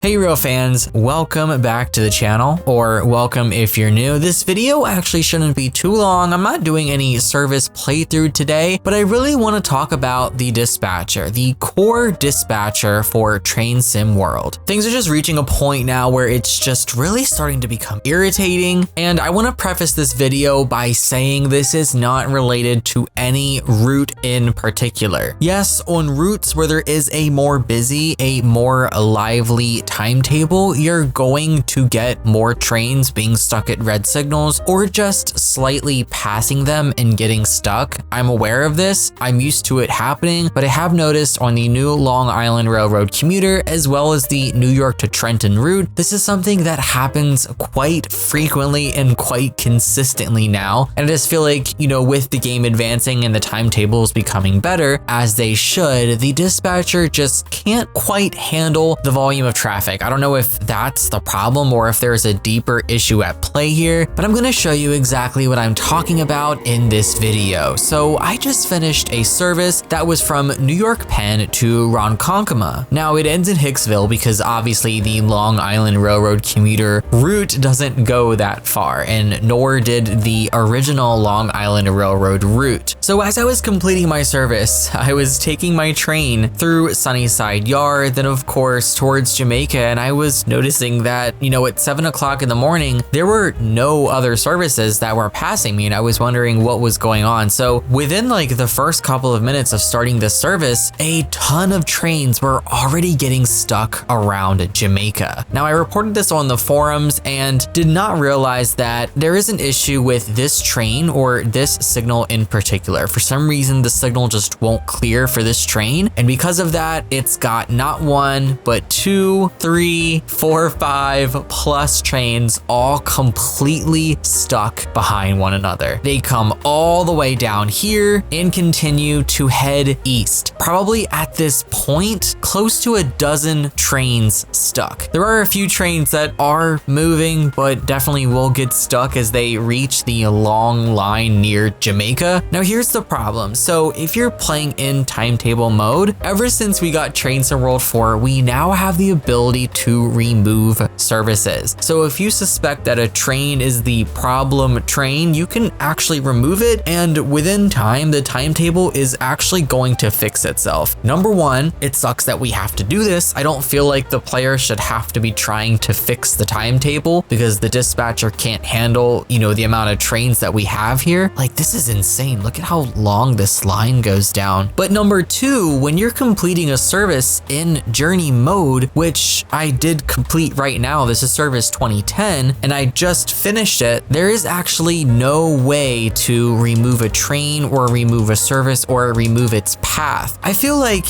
Hey rail fans, welcome back to the channel, or welcome if you're new. This video actually shouldn't be too long. I'm not doing any service playthrough today, but I really want to talk about the dispatcher, the core dispatcher for Train Sim World. Things are just reaching a point now where it's just really starting to become irritating, and I want to preface this video by saying this is not related to any route in particular. Yes, on routes where there is a more busy, a more lively timetable, you're going to get more trains being stuck at red signals or just slightly passing them and getting stuck. I'm aware of this. I'm used to it happening, but I have noticed on the new Long Island Railroad commuter as well as the New York to Trenton route, this is something that happens quite frequently and quite consistently now. And I just feel like, with the game advancing and the timetables becoming better as they should, the dispatcher just can't quite handle the volume of traffic. I don't know if that's the problem or if there's a deeper issue at play here, but I'm going to show you exactly what I'm talking about in this video. So I just finished a service that was from New York Penn to Ronkonkoma. Now it ends in Hicksville because obviously the Long Island Railroad commuter route doesn't go that far, and nor did the original Long Island Railroad route. So as I was completing my service, I was taking my train through Sunnyside Yard, then of course towards Jamaica, and I was noticing that, at 7 o'clock in the morning, there were no other services that were passing me, and I was wondering what was going on. So within the first couple of minutes of starting this service, a ton of trains were already getting stuck around Jamaica. Now I reported this on the forums and did not realize that there is an issue with this train or this signal in particular. For some reason, the signal just won't clear for this train, and because of that, it's got not one, but 2, 3, 4, 5 plus trains all completely stuck behind one another. They come all the way down here and continue to head east. Probably at this point, close to a dozen trains stuck. There are a few trains that are moving, but definitely will get stuck as they reach the long line near Jamaica. Now here's the problem. So if you're playing in timetable mode, ever since we got Train Sim World 4, we now have the ability to remove services. So if you suspect that a train is the problem train, you can actually remove it, and within time, the timetable is actually going to fix itself. Number one, it sucks that we have to do this. I don't feel like the player should have to be trying to fix the timetable because the dispatcher can't handle, the amount of trains that we have here. This is insane. Look at how long this line goes down. But number two, when you're completing a service in journey mode, which I did complete right now, this is service 2010, and I just finished it, there is actually no way to remove a train or remove a service or remove its path. I feel like,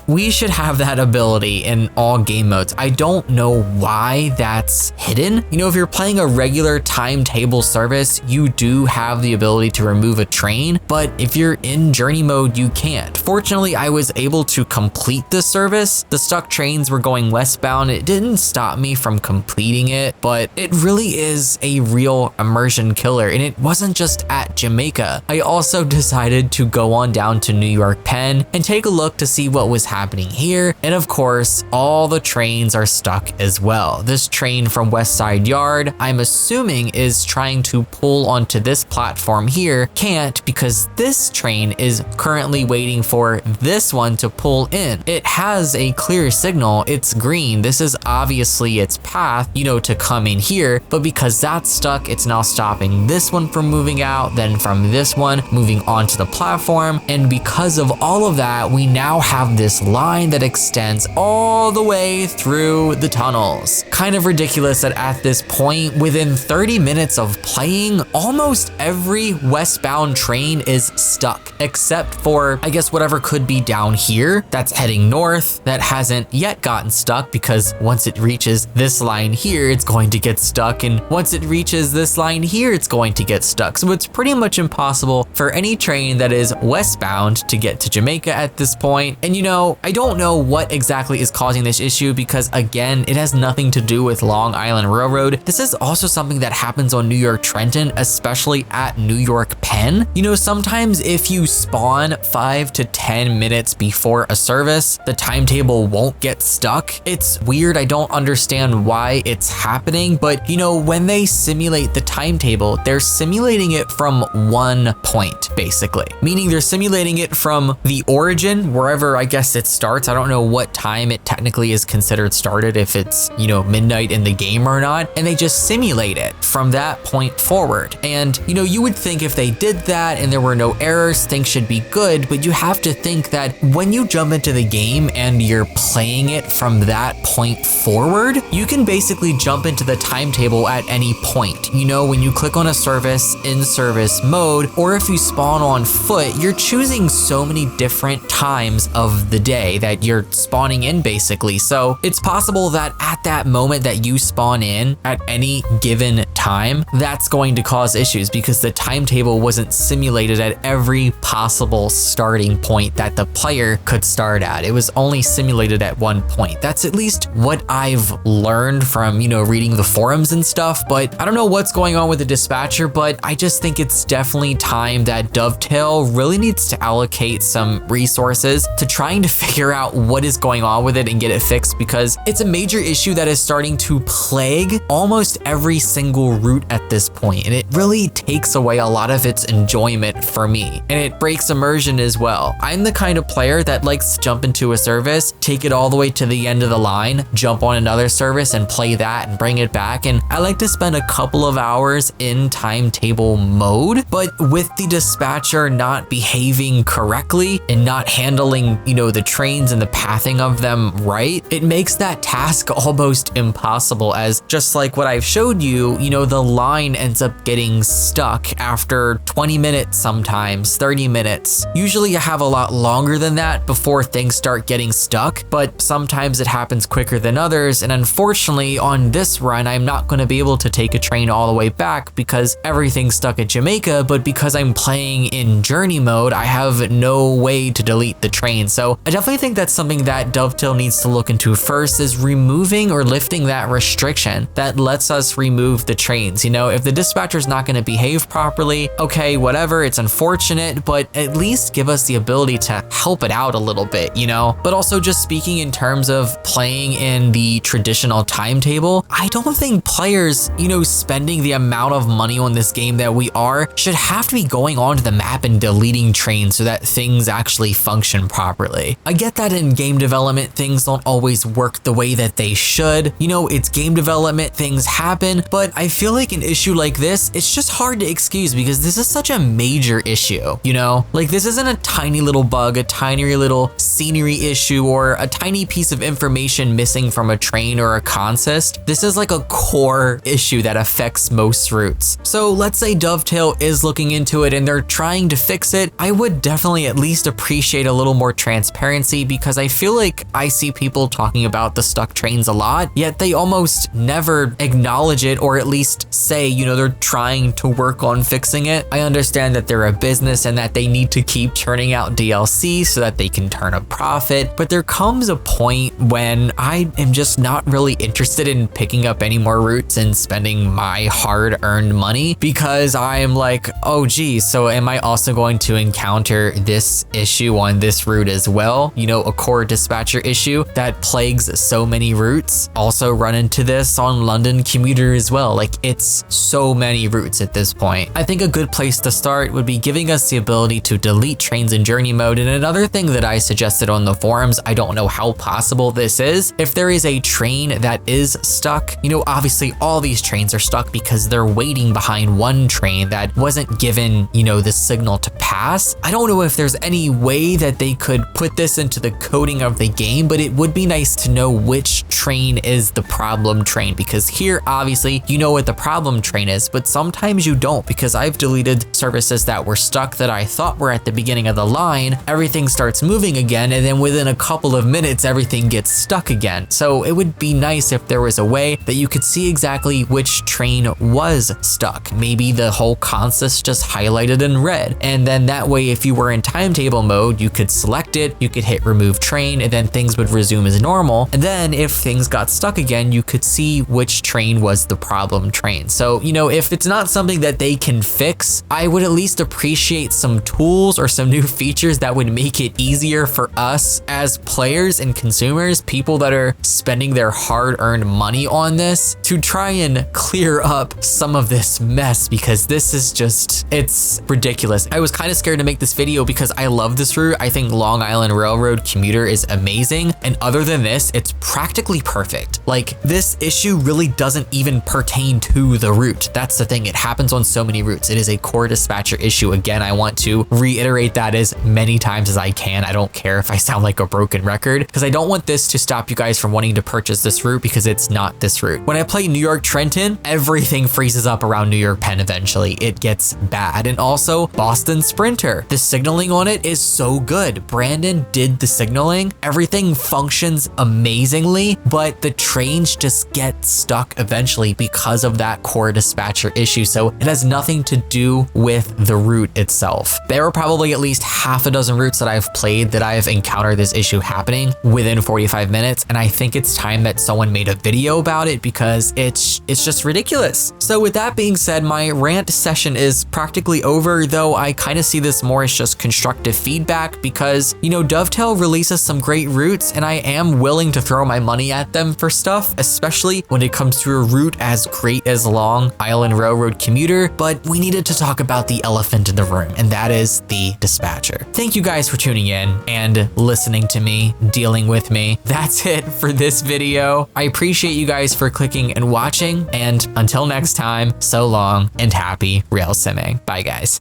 we should have that ability in all game modes. I don't know why that's hidden. If you're playing a regular timetable service, you do have the ability to remove a train, but if you're in journey mode, you can't. Fortunately, I was able to complete this service. The stuck trains were going westbound. It didn't stop me from completing it, but it really is a real immersion killer, and it wasn't just at Jamaica. I also decided to go on down to New York Penn and take a look to see what was happening here, and of course, all the trains are stuck as well. This train from West Side Yard, I'm assuming, is trying to pull onto this platform here, can't, because this train is currently waiting for this one to pull in. It has a clear signal, it's green. This is obviously its path, to come in here, but because that's stuck, it's now stopping this one from moving out, then from this one moving onto the platform, and because of all of that, we now have this line that extends all the way through the tunnels. Kind of ridiculous that at this point, within 30 minutes of playing, almost every westbound train is stuck, except for, I guess, whatever could be down here that's heading north that hasn't yet gotten stuck, because once it reaches this line here, it's going to get stuck, and once it reaches this line here, it's going to get stuck. So it's pretty much impossible for any train that is westbound to get to Jamaica at this point. And I don't know what exactly is causing this issue because, again, it has nothing to do with Long Island Railroad. This is also something that happens on New York Trenton, especially at New York Penn. Sometimes if you spawn 5 to 10 minutes before a service, the timetable won't get stuck. it's weird. I don't understand why it's happening, but you know, when they simulate the timetable, they're simulating it from one point, basically. Meaning they're simulating it from the origin, wherever I guess it starts. I don't know what time it technically is considered started, if it's, you know, midnight in the game or not, and they just simulate it from that point forward. And you know, you would think if they did that and there were no errors, things should be good, but you have to think that when you jump into the game and you're playing it from that point forward, you can basically jump into the timetable at any point. You know, when you click on a service in service mode, or if you spawn on foot, you're choosing so many different times of the day that you're spawning in, basically. So it's possible that at that moment that you spawn in at any given time, that's going to cause issues because the timetable wasn't simulated at every possible starting point that the player could start at. It was only simulated at one point. That's at least what I've learned from, you know, reading the forums and stuff, but I don't know what's going on with the dispatcher, but I just think it's definitely time that Dovetail really needs to allocate some resources to trying to figure out what is going on with it and get it fixed, because it's a major issue that is starting to plague almost every single route at this point, and it really takes away a lot of its enjoyment for me, and it breaks immersion as well. I'm the kind of player that likes to jump into a service, take it all the way to the end of the line, jump on another service and play that and bring it back, and I like to spend a couple of hours in timetable mode. But with the dispatcher not behaving correctly and not handling, you know, the trains and the pathing of them right, it makes that task almost impossible, as just like what I've showed you, you know, the line ends up getting stuck after 20 minutes, sometimes 30 minutes. Usually I have a lot longer than that before things start getting stuck, but sometimes it happens quicker than others, and unfortunately on this run I'm not going to be able to take a train all the way back because everything's stuck at Jamaica, but because I'm playing in journey mode, I have no way to delete the train. So I definitely think that's something that Dovetail needs to look into first, is removing or lifting that restriction that lets us remove the trains. You know, if the dispatcher's not going to behave properly, okay, whatever, it's unfortunate, but at least give us the ability to help it out a little bit, you know? But also, just speaking in terms of playing in the traditional timetable, I don't think players, you know, spending the amount of money on this game that we are should have to be going onto the map and deleting trains so that things actually function properly. I get that in game development things don't always work the way that they should. You know, it's game development, things happen, but I feel like an issue like this, it's just hard to excuse because this is such a major issue, you know? Like, this isn't a tiny little bug, a tiny little scenery issue, or a tiny piece of information missing from a train or a consist. This is like a core issue that affects most routes. So let's say Dovetail is looking into it and they're trying to fix it. I would definitely at least appreciate a little more transparency, because I feel like I see people talking about the stuck trains a lot, yet they almost never acknowledge it or at least say, you know, they're trying to work on fixing it. I understand that they're a business and that they need to keep churning out DLC so that they can turn a profit, but there comes a point when I am just not really interested in picking up any more routes and spending my hard-earned money, because I am like, oh geez, so am I also going to encounter this issue on this route as well? You know, a core dispatcher issue that plagues so many routes. Also run into this on London Commuter as well. Like, it's so many routes at this point. I think a good place to start would be giving us the ability to delete trains in journey mode. And another thing that I suggested on the forums, I don't know how possible this is, if there is a train that is stuck, you know, obviously all these trains are stuck because they're waiting behind one train that wasn't given, you know, the signal to pass. I don't know if there's any way that they could put this into the coding of the game, but it would be nice to know which train is the problem train, because here obviously you know what the problem train is, but sometimes you don't, because I've deleted services that were stuck that I thought were at the beginning of the line. Everything starts moving again, and then within a couple of minutes everything gets stuck again. So it would be nice if there was a way that you could see exactly which train was stuck. Maybe the whole consist just highlighted in red, and then that way if you were in timetable mode you could select it, you could hit remove train, and then things would resume as normal. And then if things got stuck again, you could see which train was the problem train. So, you know, if it's not something that they can fix, I would at least appreciate some tools or some new features that would make it easier for us as players players and consumers, people that are spending their hard-earned money on this, to try and clear up some of this mess, because this is just, it's ridiculous. I was kind of scared to make this video because I love this route. I think Long Island Railroad commuter is amazing. And other than this, it's practically perfect. Like, this issue really doesn't even pertain to the route. That's the thing. It happens on so many routes. It is a core dispatcher issue. Again, I want to reiterate that as many times as I can. I don't care if I sound like a broken record, because I don't want this to stop you guys from wanting to purchase this route, because it's not this route. When I play New York Trenton, everything freezes up around New York Penn eventually. It gets bad. And also Boston Sprinter, the signaling on it is so good. Brandon did the signaling. Everything functions amazingly, but the trains just get stuck eventually because of that core dispatcher issue. So it has nothing to do with the route itself. There are probably at least half a dozen routes that I've played that I've encountered this issue happening within 45 minutes. And I think it's time that someone made a video about it, because it's just ridiculous. So with that being said, my rant session is practically over, though I kind of see this more as just constructive feedback, because, you know, Dovetail releases some great routes and I am willing to throw my money at them for stuff, especially when it comes to a route as great as Long Island Railroad commuter. But we needed to talk about the elephant in the room, and that is the dispatcher. Thank you guys for tuning in and listening to me, dealing with me. That's it for this video. I appreciate you guys for clicking and watching, and until next time, so long and happy rail simming. Bye guys.